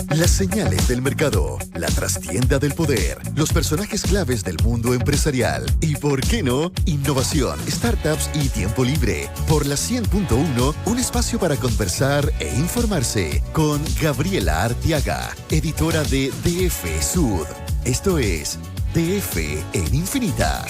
Las señales del mercado, la trastienda del poder, los personajes claves del mundo empresarial y, ¿por qué no?, innovación, startups y tiempo libre. Por la 100.1, un espacio para conversar e informarse con Gabriela Arteaga, editora de DF Sud. Esto es DF en Infinita.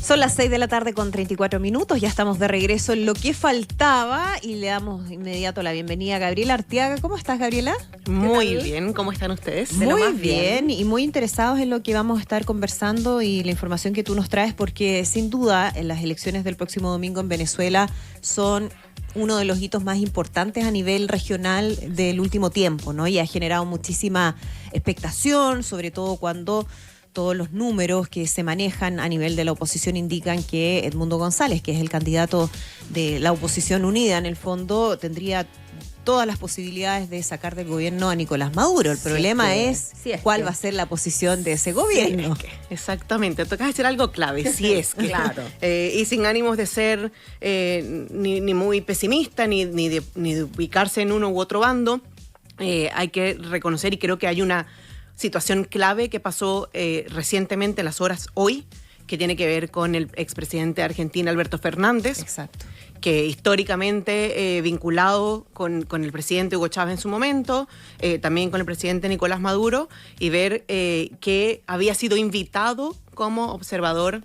Son las 6 de la tarde con 34 minutos, ya estamos de regreso en lo que faltaba y le damos inmediato la bienvenida a Gabriela Arteaga. ¿Cómo estás, Gabriela? Muy bien, ¿cómo están ustedes? Muy bien y muy interesados en lo que vamos a estar conversando y la información que tú nos traes, porque sin duda en las elecciones del próximo domingo en Venezuela son uno de los hitos más importantes a nivel regional del último tiempo, ¿no? Y ha generado muchísima expectación, sobre todo cuando todos los números que se manejan a nivel de la oposición indican que Edmundo González, que es el candidato de la oposición unida, en el fondo tendría todas las posibilidades de sacar del gobierno a Nicolás Maduro. El problema es cuál va a ser la posición de ese gobierno. Exactamente, toca decir algo clave, si es que. Claro. Y sin ánimos de ser ni muy pesimista, ni de ubicarse en uno u otro bando, hay que reconocer, y creo que hay una situación clave que pasó recientemente en las horas hoy, que tiene que ver con el expresidente de Argentina, Alberto Fernández. Exacto. Que históricamente vinculado con el presidente Hugo Chávez en su momento, también con el presidente Nicolás Maduro, y ver que había sido invitado como observador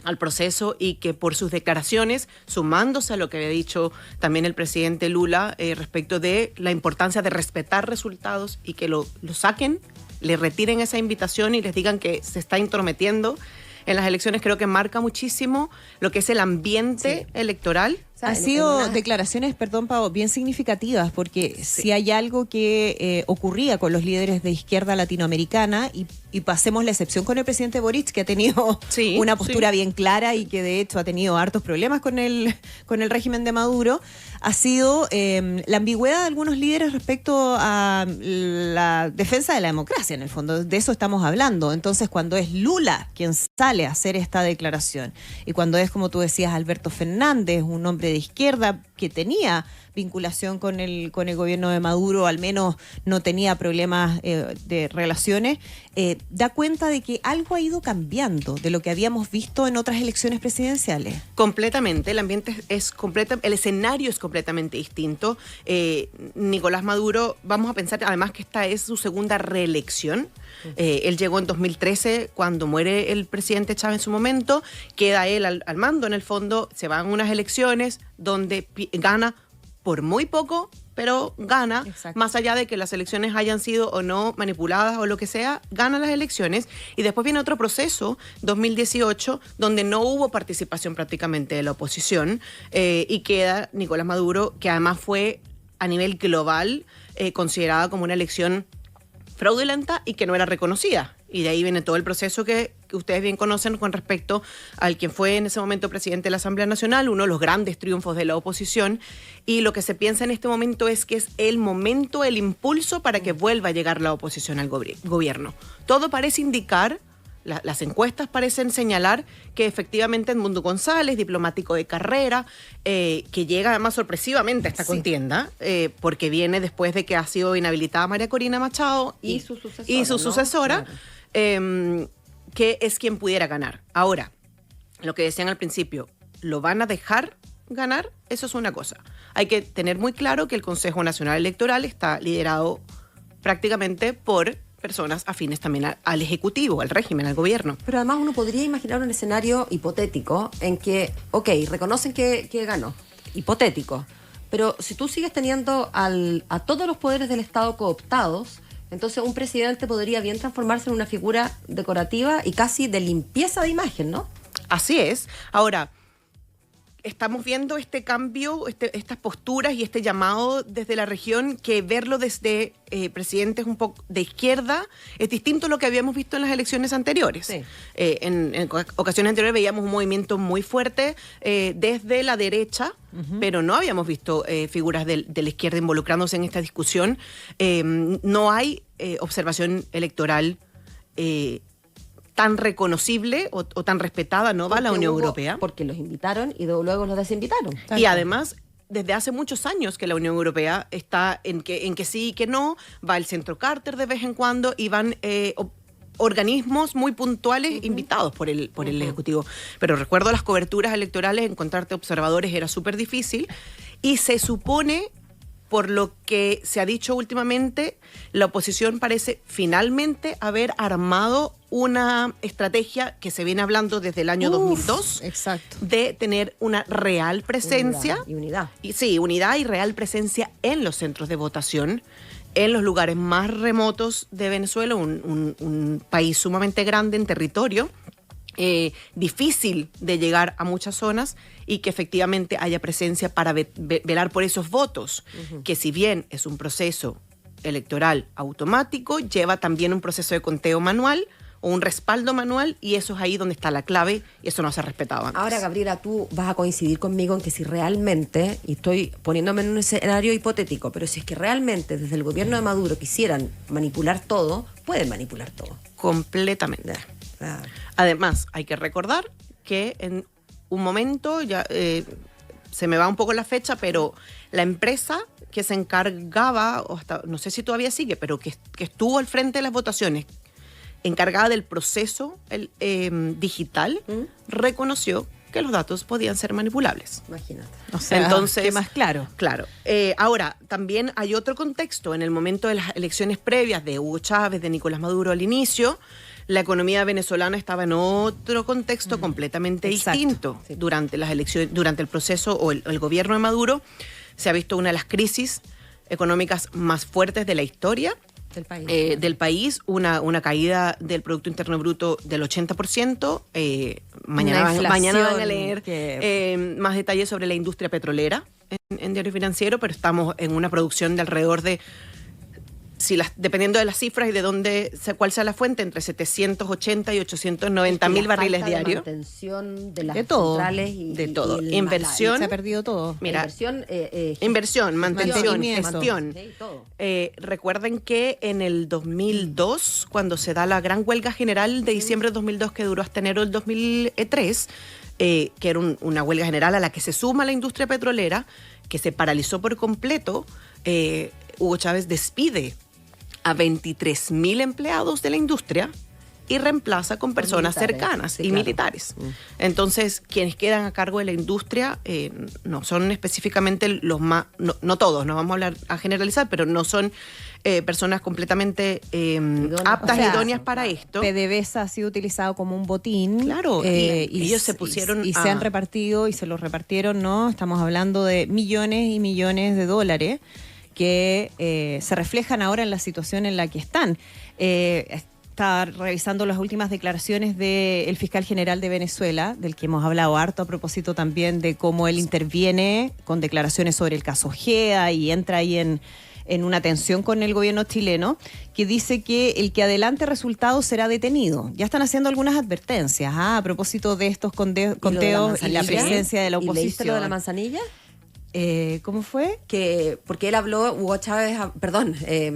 al proceso y que por sus declaraciones, sumándose a lo que había dicho también el presidente Lula respecto de la importancia de respetar resultados y que lo saquen, le retiren esa invitación y les digan que se está intrometiendo en las elecciones, creo que marca muchísimo lo que es el ambiente electoral. O sea, han sido declaraciones, perdón, Pau, bien significativas, porque si hay algo que ocurría con los líderes de izquierda latinoamericana, y pasemos la excepción con el presidente Boric, que ha tenido una postura bien clara y que de hecho ha tenido hartos problemas con el régimen de Maduro, ha sido la ambigüedad de algunos líderes respecto a la defensa de la democracia, en el fondo. De eso estamos hablando. Entonces, cuando es Lula quien sale a hacer esta declaración, y cuando es, como tú decías, Alberto Fernández, un hombre de izquierda que tenía vinculación con el gobierno de Maduro, al menos no tenía problemas de relaciones, da cuenta de que algo ha ido cambiando de lo que habíamos visto en otras elecciones presidenciales. Completamente, el ambiente es el escenario es completamente distinto. Nicolás Maduro, vamos a pensar además que esta es su segunda reelección. Él llegó en 2013 cuando muere el presidente Chávez en su momento, queda él al mando, en el fondo se van unas elecciones donde gana por muy poco, pero gana. Exacto. Más allá de que las elecciones hayan sido o no manipuladas o lo que sea, gana las elecciones, y después viene otro proceso, 2018, donde no hubo participación prácticamente de la oposición, y queda Nicolás Maduro, que además fue a nivel global considerada como una elección fraudulenta y que no era reconocida. Y de ahí viene todo el proceso que ustedes bien conocen con respecto al quien fue en ese momento presidente de la Asamblea Nacional, uno de los grandes triunfos de la oposición. Y lo que se piensa en este momento es que es el momento, el impulso para que vuelva a llegar la oposición al gobierno. Todo parece indicar, las encuestas parecen señalar que efectivamente Edmundo González, diplomático de carrera, que llega además sorpresivamente a esta contienda, porque viene después de que ha sido inhabilitada María Corina Machado y su sucesora, claro, que es quien pudiera ganar. Ahora, lo que decían al principio, ¿lo van a dejar ganar? Eso es una cosa. Hay que tener muy claro que el Consejo Nacional Electoral está liderado prácticamente por personas afines también al Ejecutivo, al régimen, al gobierno. Pero además uno podría imaginar un escenario hipotético en que, reconocen que ganó, hipotético, pero si tú sigues teniendo a todos los poderes del Estado cooptados, entonces un presidente podría bien transformarse en una figura decorativa y casi de limpieza de imagen, ¿no? Así es. Ahora, estamos viendo este cambio, estas posturas y este llamado desde la región, que verlo desde presidentes un poco de izquierda es distinto a lo que habíamos visto en las elecciones anteriores. Sí. En ocasiones anteriores veíamos un movimiento muy fuerte desde la derecha, pero no habíamos visto figuras de la izquierda involucrándose en esta discusión. No hay observación electoral tan reconocible o tan respetada, ¿no? Va la Unión Europea. Porque los invitaron y luego los desinvitaron. Y además desde hace muchos años que la Unión Europea está en que sí y que no, va el Centro Carter de vez en cuando y van organismos muy puntuales invitados por el Ejecutivo. Pero recuerdo las coberturas electorales, encontrarte observadores era súper difícil y se supone, por lo que se ha dicho últimamente, la oposición parece finalmente haber armado una estrategia que se viene hablando desde el año 2002, exacto, de tener una real presencia. Unidad. Sí, unidad y real presencia en los centros de votación, en los lugares más remotos de Venezuela, un país sumamente grande en territorio, difícil de llegar a muchas zonas y que efectivamente haya presencia para velar por esos votos, que si bien es un proceso electoral automático, lleva también un proceso de conteo manual o un respaldo manual y eso es ahí donde está la clave y eso no se ha respetado antes. Ahora, Gabriela, tú vas a coincidir conmigo en que si realmente, y estoy poniéndome en un escenario hipotético, pero si es que realmente desde el gobierno de Maduro quisieran manipular todo, pueden manipular todo. Completamente. Además, hay que recordar que en un momento, ya se me va un poco la fecha, pero la empresa que se encargaba, o hasta, no sé si todavía sigue, pero que estuvo al frente de las votaciones, encargada del proceso digital, reconoció que los datos podían ser manipulables. Imagínate. O sea, entonces, ¿qué más claro? Claro. Ahora, también hay otro contexto. En el momento de las elecciones previas de Hugo Chávez, de Nicolás Maduro al inicio, la economía venezolana estaba en otro contexto completamente distinto. Sí. Durante las elecciones, durante el proceso o el gobierno de Maduro, se ha visto una de las crisis económicas más fuertes de la historia del país, una caída del Producto Interno Bruto del 80%. Mañana van a leer más detalles sobre la industria petrolera en Diario Financiero, pero estamos en una producción de alrededor de, dependiendo de las cifras y de cuál sea la fuente, entre 780 y 890 mil barriles diarios. Mantención de las De todo. centrales y De todo. y Inversión. Se ha perdido todo. Mira, inversión, mantención, mantenimiento. gestión. sí, todo. Recuerden que en el 2002, cuando se da la gran huelga general de diciembre de 2002, que duró hasta enero del 2003, que era una huelga general a la que se suma la industria petrolera, que se paralizó por completo, Hugo Chávez despide a 23.000 empleados de la industria y reemplaza con personas militares, cercanas sí, y claro. militares. Entonces, quienes quedan a cargo de la industria no son específicamente los más, no todos, no vamos a hablar a generalizar, pero no son personas completamente aptas, O sea, idóneas para esto. PDVSA ha sido utilizado como un botín. Claro, y ellos se pusieron y se han repartido y se los repartieron, ¿no? Estamos hablando de millones y millones de dólares que se reflejan ahora en la situación en la que están. Está revisando las últimas declaraciones del fiscal general de Venezuela, del que hemos hablado harto a propósito también de cómo él interviene con declaraciones sobre el caso GEA y entra ahí en una tensión con el gobierno chileno, que dice que el que adelante resultados será detenido. Ya están haciendo algunas advertencias a propósito de estos conteos y la presencia de la ¿Y leíste oposición. lo de la manzanilla? ¿Cómo fue? Porque él habló, Hugo Chávez,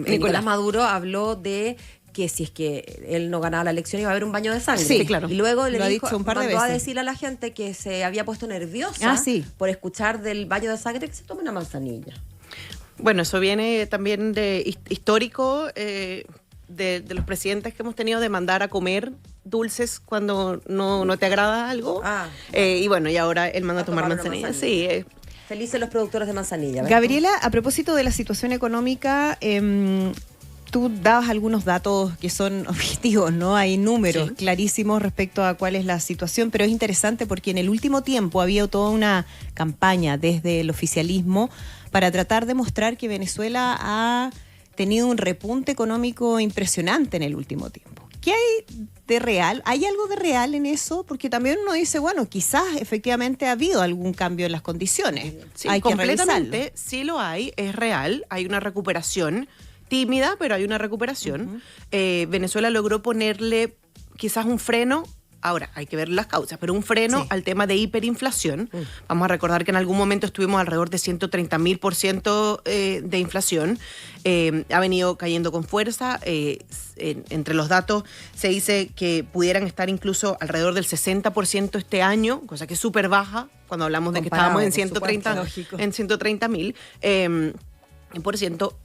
Nicolás Maduro habló de que si es que él no ganaba la elección iba a haber un baño de sangre. Sí, claro. Y luego le Lo ha dijo, dicho un par de mandó a veces. decirle a la gente que se había puesto nerviosa por escuchar del baño de sangre, que se tome una manzanilla. Bueno, eso viene también de histórico de los presidentes que hemos tenido de mandar a comer dulces cuando no te agrada algo. Y bueno, y ahora él manda a tomar manzanilla. Sí, Felices los productores de manzanilla. ¿ves? Gabriela, a propósito de la situación económica, tú dabas algunos datos que son objetivos, ¿no? Hay números clarísimos respecto a cuál es la situación, pero es interesante porque en el último tiempo había toda una campaña desde el oficialismo para tratar de mostrar que Venezuela ha tenido un repunte económico impresionante en el último tiempo. ¿Qué hay de real? ¿Hay algo de real en eso? Porque también uno dice, bueno, quizás efectivamente ha habido algún cambio en las condiciones. Sí, hay que completamente, revisarlo. sí lo hay, es real, hay una recuperación tímida, pero hay una recuperación. Venezuela logró ponerle quizás un freno Ahora, hay que ver las causas, pero un freno al tema de hiperinflación. Vamos a recordar que en algún momento estuvimos alrededor de 130.000% de inflación. Ha venido cayendo con fuerza. Entre los datos se dice que pudieran estar incluso alrededor del 60% este año, cosa que es súper baja cuando hablamos de que estábamos en 130.000 por ciento.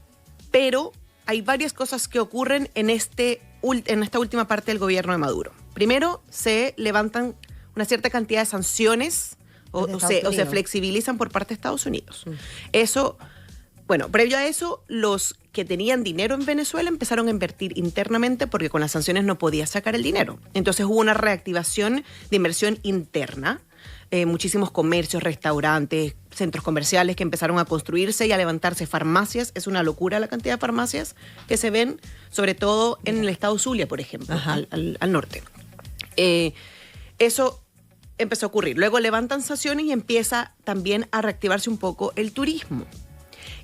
Pero hay varias cosas que ocurren en esta última parte del gobierno de Maduro. Primero, se levantan una cierta cantidad de sanciones o se flexibilizan por parte de Estados Unidos. Eso, bueno, previo a eso, los que tenían dinero en Venezuela empezaron a invertir internamente porque con las sanciones no podía sacar el dinero. Entonces hubo una reactivación de inversión interna. Muchísimos comercios, restaurantes, centros comerciales que empezaron a construirse y a levantarse, farmacias. Es una locura la cantidad de farmacias que se ven, sobre todo en el estado Zulia, por ejemplo, al norte. Eso empezó a ocurrir. Luego levantan sanciones y empieza también a reactivarse un poco el turismo.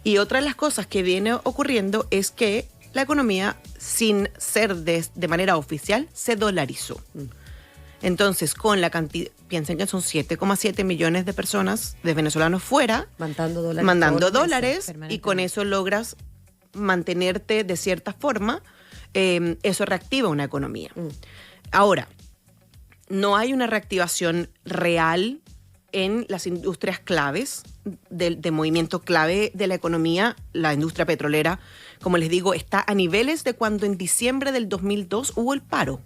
Y otra de las cosas que viene ocurriendo es que la economía, sin ser de manera oficial, se dolarizó. Entonces, con la cantidad, piensen que son 7,7 millones de personas, de venezolanos fuera, mandando dólares y con eso logras mantenerte de cierta forma. Eso reactiva una economía. Ahora, no hay una reactivación real en las industrias claves, de movimiento clave de la economía. La industria petrolera, como les digo, está a niveles de cuando en diciembre del 2002 hubo el paro.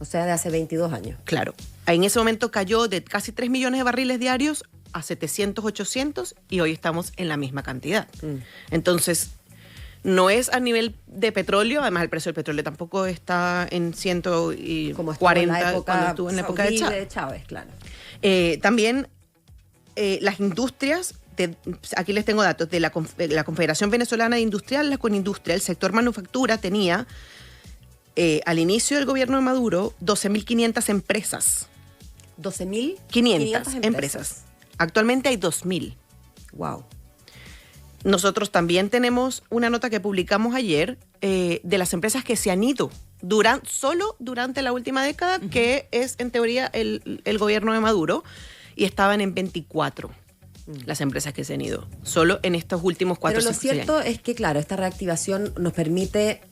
O sea, de hace 22 años. Claro. En ese momento cayó de casi 3 millones de barriles diarios a 700, 800 y hoy estamos en la misma cantidad. Entonces, no es a nivel de petróleo, además el precio del petróleo tampoco está en 140 cuando estuvo en la época de Chávez, claro. También las industrias, aquí les tengo datos, de la Confederación Venezolana de Industrial, la Conindustria, el sector manufactura tenía al inicio del gobierno de Maduro 12.500 empresas. 12.500 empresas. Actualmente hay 2.000. Wow. Nosotros también tenemos una nota que publicamos ayer de las empresas que se han ido solo durante la última década, que es en teoría el gobierno de Maduro, y estaban en 24 las empresas que se han ido, solo en estos últimos 4 años. Pero lo cierto es que, claro, esta reactivación nos permite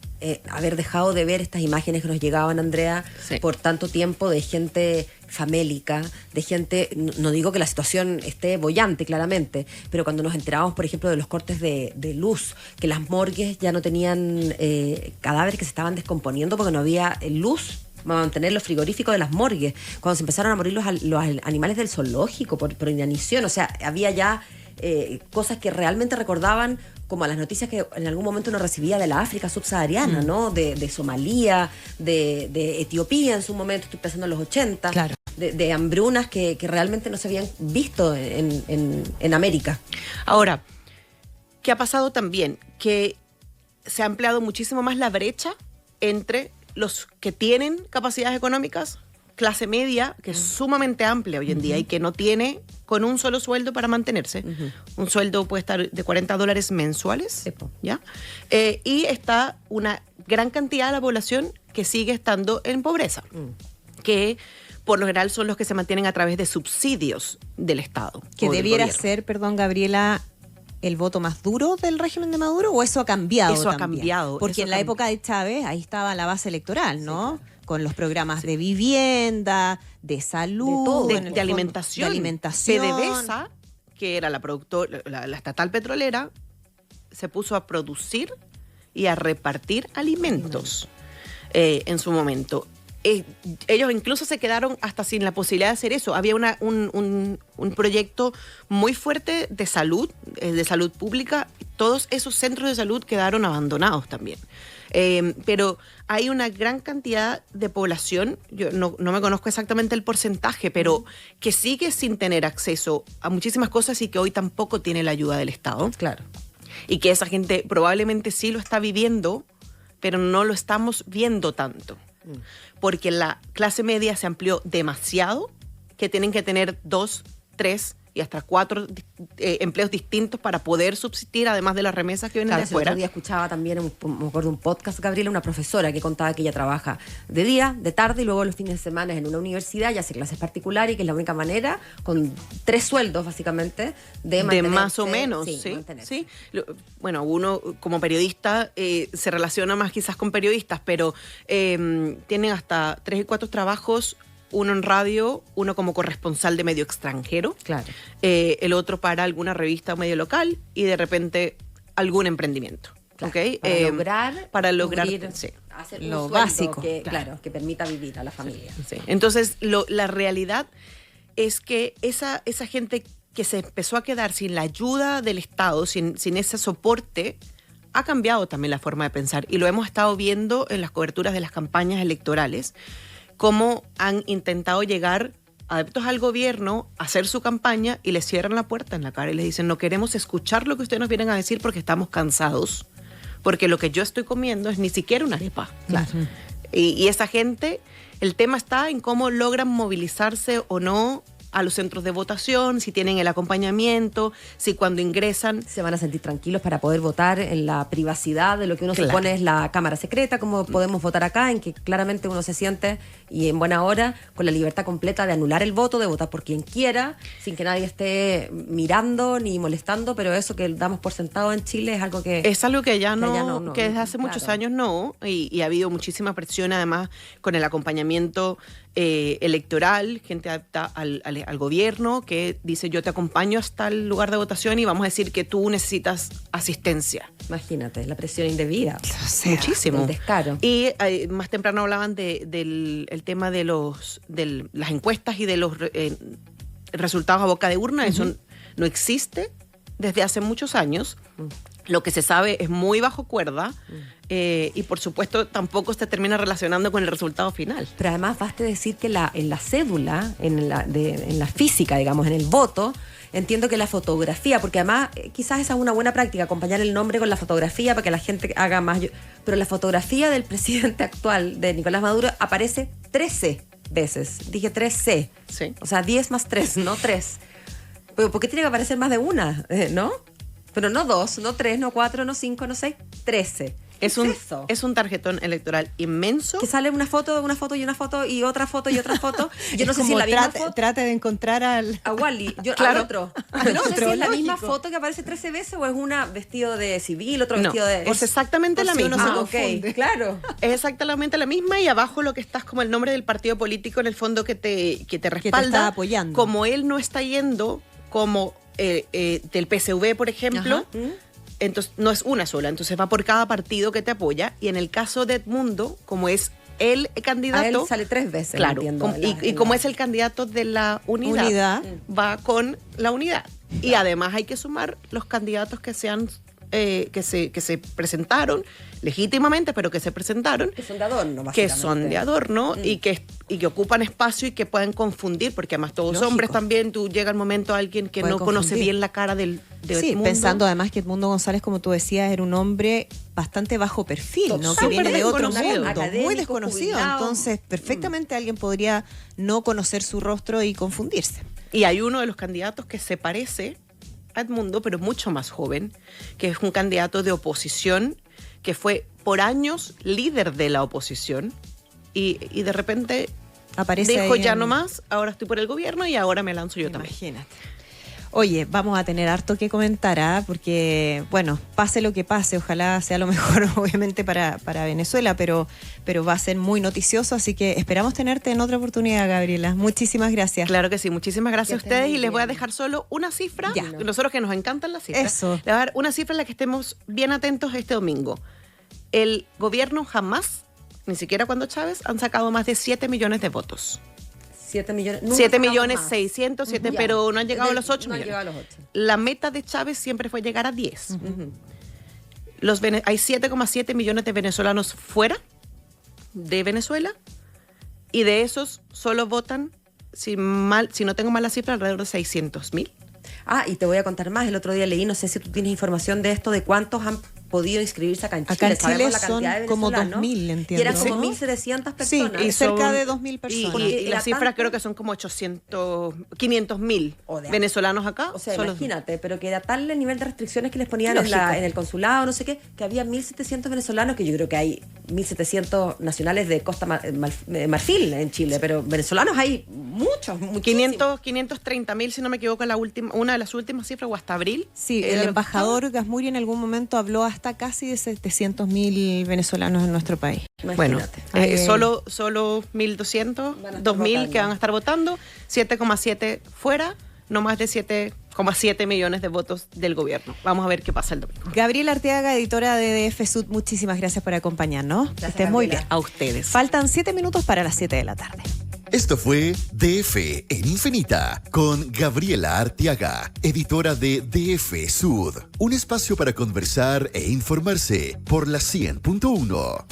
haber dejado de ver estas imágenes que nos llegaban, Andrea, por tanto tiempo, de gente famélica, de gente, no digo que la situación esté boyante, claramente, pero cuando nos enterábamos, por ejemplo, de los cortes de luz, que las morgues ya no tenían cadáveres, que se estaban descomponiendo porque no había luz para mantener los frigoríficos de las morgues, cuando se empezaron a morir los animales del zoológico por inanición, o sea, había ya cosas que realmente recordaban como a las noticias que en algún momento uno recibía de la África subsahariana, ¿no? De Somalia, de Etiopía en su momento, estoy pensando en los 80, claro, de hambrunas que realmente no se habían visto en América. Ahora, ¿qué ha pasado también? Que se ha ampliado muchísimo más la brecha entre los que tienen capacidades económicas, clase media, que es sumamente amplia hoy en día y que no tiene con un solo sueldo para mantenerse. Un sueldo puede estar de $40 mensuales, ¿ya? Y está una gran cantidad de la población que sigue estando en pobreza, que por lo general son los que se mantienen a través de subsidios del Estado. Que debiera ser, perdón, Gabriela, el voto más duro del régimen de Maduro, ¿o eso ha cambiado? Eso también? Ha cambiado. Porque en la época de Chávez, ahí estaba la base electoral, ¿no? Sí, claro. Con los programas de vivienda, de salud, de alimentación. PDVSA, que era la estatal petrolera, se puso a producir y a repartir alimentos en su momento. Ellos incluso se quedaron hasta sin la posibilidad de hacer eso. Había un proyecto muy fuerte de salud pública. Todos esos centros de salud quedaron abandonados también. Pero hay una gran cantidad de población, yo no me conozco exactamente el porcentaje, pero que sigue sin tener acceso a muchísimas cosas y que hoy tampoco tiene la ayuda del Estado. Claro. Y que esa gente probablemente sí lo está viviendo, pero no lo estamos viendo tanto. Porque la clase media se amplió demasiado, que tienen que tener 2, 3 y hasta 4 empleos distintos para poder subsistir, además de las remesas que vienen de El afuera. otro día escuchaba también, me acuerdo, un podcast, Gabriela, una profesora que contaba que ella trabaja de día, de tarde y luego los fines de semana en una universidad y hace clases particulares y que es la única manera, con 3 sueldos básicamente, de mantenerse. De más o menos, sí. mantenerse. Bueno, uno como periodista se relaciona más quizás con periodistas, pero tienen hasta 3 y 4 trabajos, uno en radio, uno como corresponsal de medio extranjero, Claro. El otro para alguna revista o medio local y de repente algún emprendimiento. Claro, ¿Ok? para lograr cubrir, sí. hacer lo un sueldo básico, que, claro, que permita vivir a la familia. Sí. Entonces, la realidad es que esa gente que se empezó a quedar sin la ayuda del Estado, sin ese soporte, ha cambiado también la forma de pensar. Y lo hemos estado viendo en las coberturas de las campañas electorales, cómo han intentado llegar adeptos al gobierno a hacer su campaña y les cierran la puerta en la cara y les dicen, no queremos escuchar lo que ustedes nos vienen a decir porque estamos cansados, porque lo que yo estoy comiendo es ni siquiera una arepa. Claro. Y esa gente, el tema está en cómo logran movilizarse o no a los centros de votación, si tienen el acompañamiento, si cuando ingresan... Se van a sentir tranquilos para poder votar en la privacidad de lo que uno Claro. supone es la cámara secreta, como podemos votar acá, en que claramente uno se siente, y en buena hora, con la libertad completa de anular el voto, de votar por quien quiera, sin que nadie esté mirando ni molestando, pero eso que damos por sentado en Chile es algo que... Es algo que ya no, allá no, que desde hace muchos claro. años no, y ha habido muchísima presión además con el acompañamiento electoral, gente adapta al gobierno que dice yo te acompaño hasta el lugar de votación y vamos a decir que tú necesitas asistencia. Imagínate, la presión indebida. Muchísimo. El descaro. Y más temprano hablaban del el tema de las encuestas y de los resultados a boca de urna. Eso no existe desde hace muchos años. Lo que se sabe es muy bajo cuerda y por supuesto tampoco se termina relacionando con el resultado final. Pero además basta decir que en la cédula, en la física, digamos, en el voto, entiendo que la fotografía, porque además quizás esa es una buena práctica, acompañar el nombre con la fotografía para que la gente haga más... Pero la fotografía del presidente actual, de Nicolás Maduro, aparece 13 veces. Dije 13. Sí. O sea, 10 más 3, no 3. Pero ¿por qué tiene que aparecer más de una? ¿No? Pero no 2, no 3, no 4, no 5, no 6, 13. Es un tarjetón electoral inmenso. Que sale una foto y una foto y otra foto y otra foto. Yo no sé si es la misma foto. Trate de encontrar a Wally, Claro. al otro. Yo no sé si es la misma lógico. foto que aparece 13 veces o es una vestido de civil, otro No, vestido de... es exactamente la por si uno misma. se ok, claro. Es exactamente la misma y abajo lo que estás como el nombre del partido político en el fondo que te respalda. está apoyando. Como él no está yendo como del PSV, por ejemplo, Ajá. entonces no es una sola, entonces va por cada partido que te apoya y en el caso de Edmundo, como es el candidato... A él sale 3 veces, Claro, entiendo, y como es el candidato de la unidad, va con la unidad. Y además hay que sumar los candidatos que que se presentaron legítimamente, pero que se presentaron, que son de adorno, que básicamente. son de adorno y que ocupan espacio y que pueden confundir, porque además todos Lógico. hombres también, tú llega el momento a alguien que Pueden no conoce confundir. bien la cara de Sí, Edmundo. pensando además que Edmundo González, como tú decías, era un hombre bastante bajo perfil, ¿no? Que Súper viene de otro desconocido. mundo, Académico, muy desconocido. jubilado. Entonces, perfectamente alguien podría no conocer su rostro y confundirse. Y hay uno de los candidatos que se parece a Edmundo, pero mucho más joven, que es un candidato de oposición, que fue por años líder de la oposición y de repente Aparece dijo ahí ya en- no más, ahora estoy por el gobierno y ahora me lanzo yo también. Imagínate. Oye, vamos a tener harto que comentar, ¿ah? Porque, bueno, pase lo que pase, ojalá sea lo mejor, obviamente, para Venezuela, pero va a ser muy noticioso, así que esperamos tenerte en otra oportunidad, Gabriela. Muchísimas gracias. Claro que sí, muchísimas gracias a Que estén ustedes muy y les voy a bien. dejar solo una cifra, Ya. nosotros que nos encantan las cifras, Eso. les voy a dar una cifra en la que estemos bien atentos este domingo. El gobierno jamás, ni siquiera cuando Chávez, han sacado más de 7 millones de votos. 7 millones. nunca 7 sacamos millones más. 600, Ya. pero no han llegado a los 8 No han millones. llegado a los 8. La meta de Chávez siempre fue llegar a 10. Hay 7,7 millones de venezolanos fuera de Venezuela y de esos solo votan, si no tengo mal la cifra, alrededor de 600.000. Ah, y te voy a contar más. El otro día leí, no sé si tú tienes información de esto, de cuántos han podido inscribirse acá en Chile. Acá en Chile Sabemos la son cantidad de como venezolanos, 2.000, entiendo. Y eran como ¿no? 1.700 Sí, personas. y son- cerca de 2.000 personas. Y Era las cifras tanto- creo que son como 500.000 O de- venezolanos acá. O sea, solo- imagínate, pero que era tal el nivel de restricciones que les ponían Lógico. en el consulado, no sé qué, que había 1.700 venezolanos, que yo creo que hay 1.700 nacionales de Costa Marfil en Chile, pero venezolanos hay muchos, muchísimos. 530.000, si no me equivoco, una de las últimas cifras, o hasta abril. Sí, Era el lo que embajador Gasmuri en algún momento habló hasta casi de 700.000 venezolanos en nuestro país. Bueno, Imagínate. solo 1.200, Van a estar 2.000 votando. que van a estar votando, 7,7 fuera, no más de 7,7 millones de votos del gobierno. Vamos a ver qué pasa el domingo. Gabriela Arteaga, editora de DF Sud, muchísimas gracias por acompañarnos. Gracias, Estés muy Gabriela. bien. A ustedes. Faltan 7 minutos para las 7 de la tarde. Esto fue DF en Infinita con Gabriela Arteaga, editora de DF Sud. Un espacio para conversar e informarse por la 100.1.